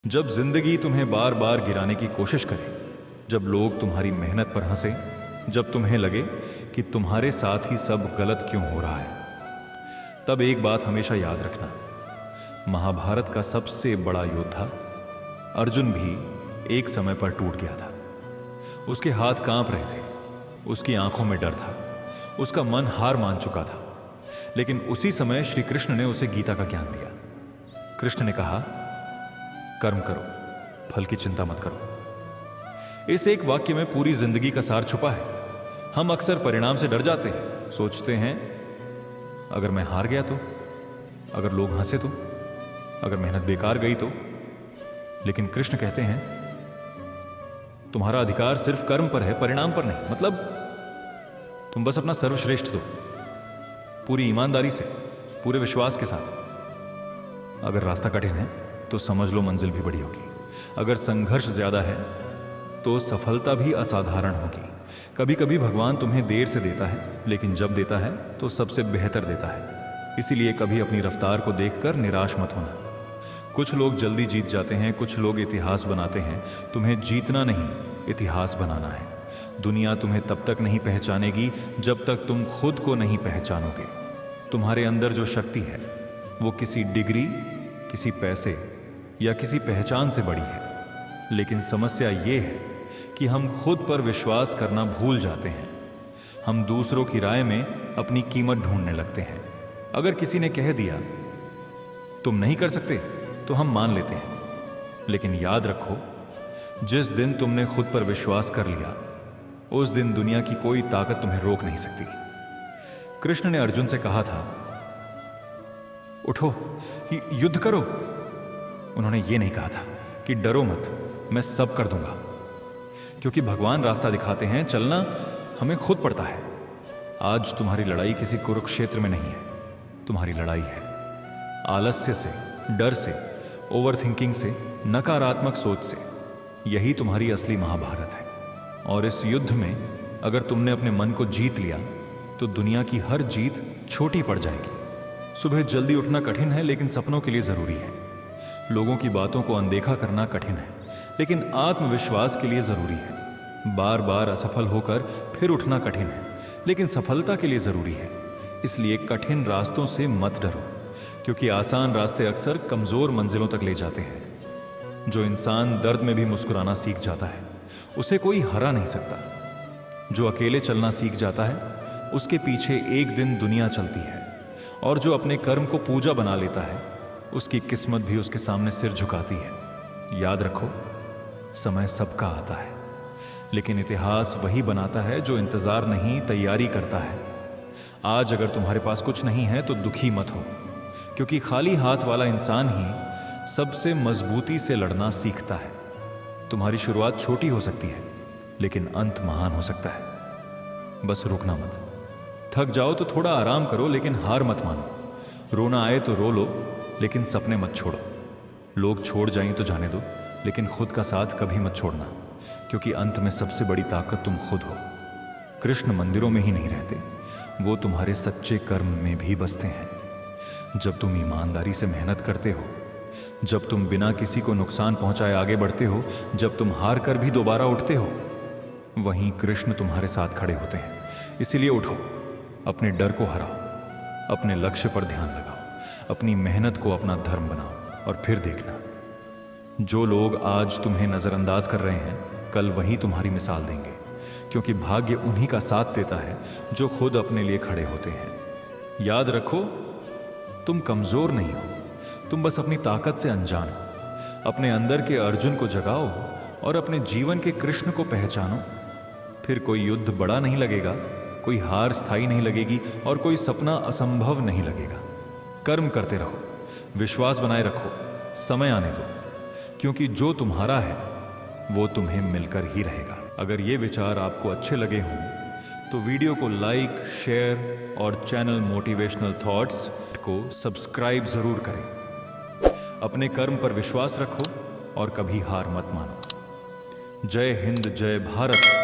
जब जिंदगी तुम्हें बार बार गिराने की कोशिश करे, जब लोग तुम्हारी मेहनत पर हंसे, जब तुम्हें लगे कि तुम्हारे साथ ही सब गलत क्यों हो रहा है, तब एक बात हमेशा याद रखना। महाभारत का सबसे बड़ा योद्धा अर्जुन भी एक समय पर टूट गया था। उसके हाथ कांप रहे थे, उसकी आंखों में डर था, उसका मन हार मान चुका था। लेकिन उसी समय श्री कृष्ण ने उसे गीता का ज्ञान दिया। कृष्ण ने कहा, कर्म करो, फल की चिंता मत करो। इस एक वाक्य में पूरी जिंदगी का सार छुपा है। हम अक्सर परिणाम से डर जाते हैं, सोचते हैं अगर मैं हार गया तो, अगर लोग हंसे तो, अगर मेहनत बेकार गई तो। लेकिन कृष्ण कहते हैं, तुम्हारा अधिकार सिर्फ कर्म पर है, परिणाम पर नहीं। मतलब तुम बस अपना सर्वश्रेष्ठ दो, पूरी ईमानदारी से, पूरे विश्वास के साथ। अगर रास्ता कठिन है तो समझ लो मंजिल भी बड़ी होगी। अगर संघर्ष ज्यादा है तो सफलता भी असाधारण होगी। कभी कभी भगवान तुम्हें देर से देता है, लेकिन जब देता है तो सबसे बेहतर देता है। इसीलिए कभी अपनी रफ्तार को देखकर निराश मत होना। कुछ लोग जल्दी जीत जाते हैं, कुछ लोग इतिहास बनाते हैं। तुम्हें जीतना नहीं, इतिहास बनाना है। दुनिया तुम्हें तब तक नहीं पहचानेगी जब तक तुम खुद को नहीं पहचानोगे। तुम्हारे अंदर जो शक्ति है वो किसी डिग्री, किसी पैसे या किसी पहचान से बड़ी है। लेकिन समस्या ये है कि हम खुद पर विश्वास करना भूल जाते हैं। हम दूसरों की राय में अपनी कीमत ढूंढने लगते हैं। अगर किसी ने कह दिया तुम नहीं कर सकते तो हम मान लेते हैं। लेकिन याद रखो, जिस दिन तुमने खुद पर विश्वास कर लिया, उस दिन दुनिया की कोई ताकत तुम्हें रोक नहीं सकती। कृष्ण ने अर्जुन से कहा था, उठो, युद्ध करो। उन्होंने ये नहीं कहा था कि डरो मत, मैं सब कर दूंगा। क्योंकि भगवान रास्ता दिखाते हैं, चलना हमें खुद पड़ता है। आज तुम्हारी लड़ाई किसी कुरुक्षेत्र में नहीं है। तुम्हारी लड़ाई है आलस्य से, डर से, ओवरथिंकिंग से, नकारात्मक सोच से। यही तुम्हारी असली महाभारत है। और इस युद्ध में अगर तुमने अपने मन को जीत लिया तो दुनिया की हर जीत छोटी पड़ जाएगी। सुबह जल्दी उठना कठिन है, लेकिन सपनों के लिए जरूरी है। लोगों की बातों को अनदेखा करना कठिन है, लेकिन आत्मविश्वास के लिए जरूरी है। बार बार असफल होकर फिर उठना कठिन है, लेकिन सफलता के लिए जरूरी है। इसलिए कठिन रास्तों से मत डरो, क्योंकि आसान रास्ते अक्सर कमजोर मंजिलों तक ले जाते हैं। जो इंसान दर्द में भी मुस्कुराना सीख जाता है, उसे कोई हरा नहीं सकता। जो अकेले चलना सीख जाता है, उसके पीछे एक दिन दुनिया चलती है। और जो अपने कर्म को पूजा बना लेता है, उसकी किस्मत भी उसके सामने सिर झुकाती है। याद रखो, समय सबका आता है, लेकिन इतिहास वही बनाता है जो इंतजार नहीं, तैयारी करता है। आज अगर तुम्हारे पास कुछ नहीं है तो दुखी मत हो, क्योंकि खाली हाथ वाला इंसान ही सबसे मजबूती से लड़ना सीखता है। तुम्हारी शुरुआत छोटी हो सकती है, लेकिन अंत महान हो सकता है। बस रुकना मत। थक जाओ तो थोड़ा आराम करो, लेकिन हार मत मानो। रोना आए तो रो लो, लेकिन सपने मत छोड़ो। लोग छोड़ जाएं तो जाने दो, लेकिन खुद का साथ कभी मत छोड़ना, क्योंकि अंत में सबसे बड़ी ताकत तुम खुद हो। कृष्ण मंदिरों में ही नहीं रहते, वो तुम्हारे सच्चे कर्म में भी बसते हैं। जब तुम ईमानदारी से मेहनत करते हो, जब तुम बिना किसी को नुकसान पहुंचाए आगे बढ़ते हो, जब तुम हार कर भी दोबारा उठते हो, वहीं कृष्ण तुम्हारे साथ खड़े होते हैं। इसीलिए उठो, अपने डर को हराओ, अपने लक्ष्य पर ध्यान लगाओ, अपनी मेहनत को अपना धर्म बनाओ। और फिर देखना, जो लोग आज तुम्हें नजरअंदाज कर रहे हैं, कल वही तुम्हारी मिसाल देंगे। क्योंकि भाग्य उन्हीं का साथ देता है जो खुद अपने लिए खड़े होते हैं। याद रखो, तुम कमजोर नहीं हो, तुम बस अपनी ताकत से अनजान हो। अपने अंदर के अर्जुन को जगाओ और अपने जीवन के कृष्ण को पहचानो। फिर कोई युद्ध बड़ा नहीं लगेगा, कोई हार स्थायी नहीं लगेगी, और कोई सपना असंभव नहीं लगेगा। कर्म करते रहो, विश्वास बनाए रखो, समय आने दो, क्योंकि जो तुम्हारा है वो तुम्हें मिलकर ही रहेगा। अगर ये विचार आपको अच्छे लगे हों तो वीडियो को लाइक, शेयर और चैनल मोटिवेशनल थॉट्स को सब्सक्राइब जरूर करें। अपने कर्म पर विश्वास रखो और कभी हार मत मानो। जय हिंद, जय भारत।